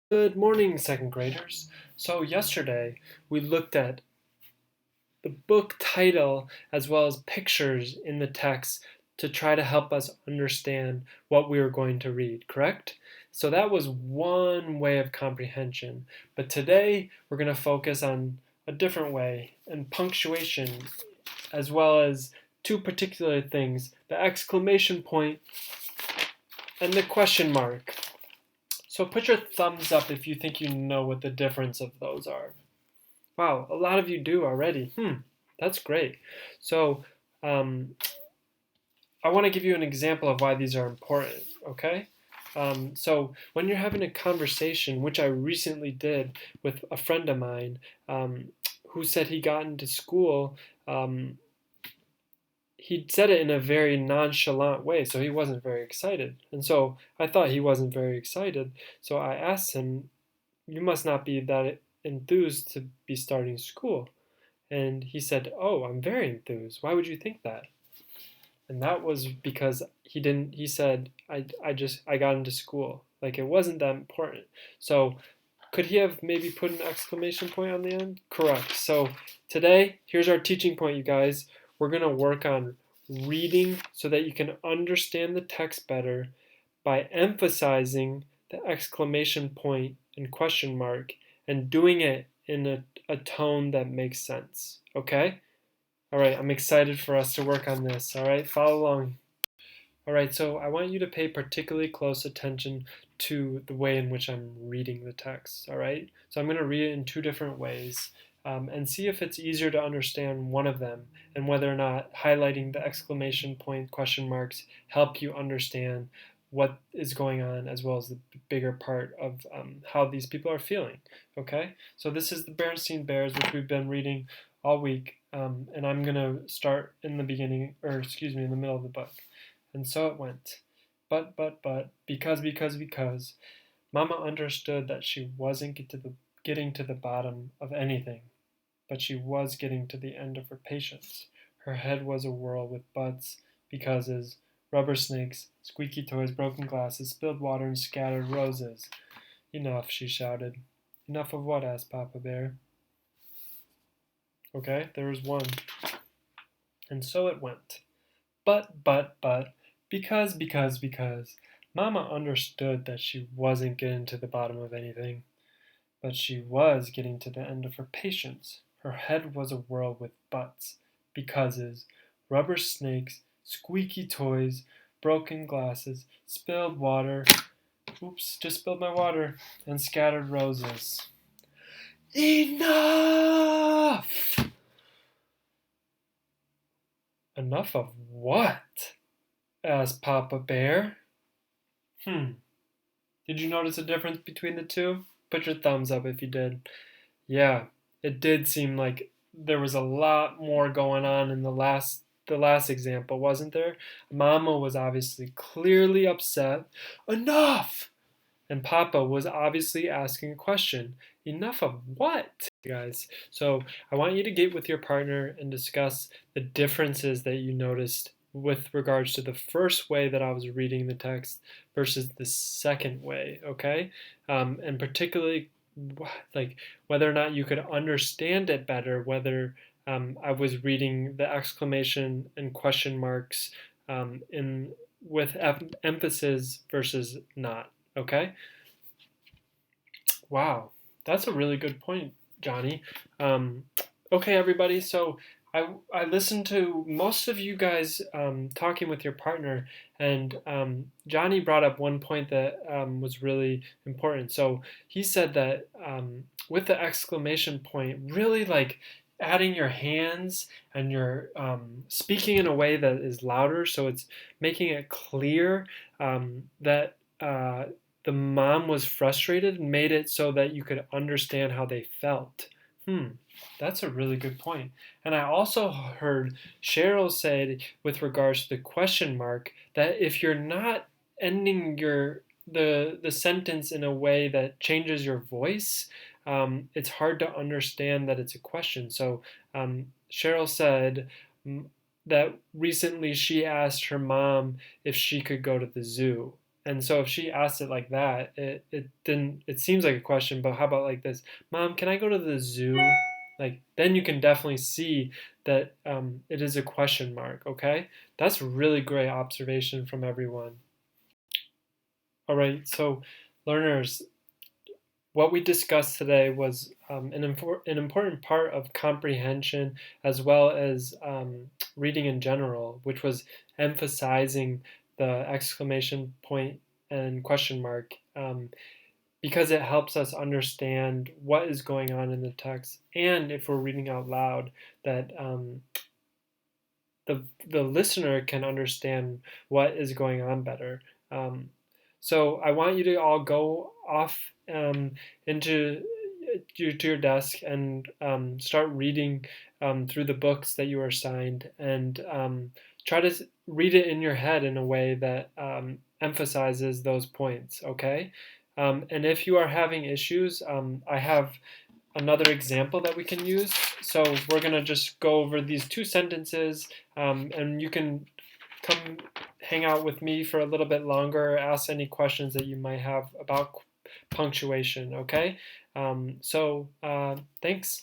Good morning, second graders. So yesterday we looked at the book title as well as pictures in the text to try to help us understand what we were going to read, correct? So that was one way of comprehension. But today we're going to focus on a different way and punctuation as well as two particular things, the exclamation point and the question mark. So put your thumbs up if you think you know what the difference of those are. Wow, a lot of you do already. That's great. So um, I want to give you an example of why these are important, okay? So when you're having a conversation, which I recently did with a friend of mine who said he got into school, um, he said it in a very nonchalant way, so he wasn't very excited. And so I thought he wasn't very excited. So I asked him, you must not be that enthused to be starting school. And he said, oh, I'm very enthused. Why would you think that? And that was because he said, I got into school. Like it wasn't that important. So could he have maybe put an exclamation point on the end? Correct. So today, here's our teaching point, you guys. We're going to work on reading so that you can understand the text better by emphasizing the exclamation point and question mark and doing it in a tone that makes sense. Okay? All right, I'm excited for us to work on this. All right, follow along. All right, so I want you to pay particularly close attention to the way in which I'm reading the text. All right, so I'm going to read it in two different ways and see if it's easier to understand one of them and whether or not highlighting the exclamation point, question marks help you understand what is going on as well as the bigger part of how these people are feeling. Okay, so this is the Berenstain Bears, which we've been reading all week, and I'm going to start in the beginning, or excuse me, in the middle of the book. And so it went. But, because, Mama understood that she wasn't getting to the bottom of anything, but she was getting to the end of her patience. Her head was a whirl with buts, becauses, rubber snakes, squeaky toys, broken glasses, spilled water, and scattered roses. Enough, she shouted. Enough of what? Asked Papa Bear. Okay, there was one. And so it went. But, because, Mama understood that she wasn't getting to the bottom of anything, but she was getting to the end of her patience. Her head was a whirl with buts, becauses, rubber snakes, squeaky toys, broken glasses, spilled water, oops, just spilled my water, and scattered roses. Enough! Enough of what? Asked Papa Bear. Did you notice a difference between the two? Put your thumbs up if you did. Yeah, it did seem like there was a lot more going on in the last example, wasn't there? Mama was obviously clearly upset. Enough! And Papa was obviously asking a question. Enough of what, guys? So I want you to get with your partner and discuss the differences that you noticed with regards to the first way that I was reading the text versus the second way, okay? And particularly, like whether or not you could understand it better, whether I was reading the exclamation and question marks in with emphasis versus not. Okay. Wow, that's a really good point, Johnny. Um, okay, everybody. So I listened to most of you guys talking with your partner, and Johnny brought up one point that was really important. So he said that with the exclamation point, really like adding your hands and you're speaking in a way that is louder, so it's making it clear that. The mom was frustrated and made it so that you could understand how they felt. Hmm, that's a really good point. And I also heard Cheryl say, with regards to the question mark, that if you're not ending the sentence in a way that changes your voice, it's hard to understand that it's a question. So Cheryl said that recently she asked her mom if she could go to the zoo, And so if she asked it like that, it seems like a question, but how about like this? Mom, can I go to the zoo? Like, then you can definitely see that it is a question mark, okay? That's really great observation from everyone. All right, so learners, what we discussed today was an important part of comprehension as well as reading in general, which was emphasizing the exclamation point and question mark because it helps us understand what is going on in the text, and if we're reading out loud, that the listener can understand what is going on better. Um, so I want you to all go off into to your desk and start reading through the books that you are assigned, and try to read it in your head in a way that emphasizes those points. Okay, and if you are having issues, I have another example that we can use. So we're going to just go over these two sentences, and you can come hang out with me for a little bit longer, ask any questions that you might have about punctuation, okay? Thanks.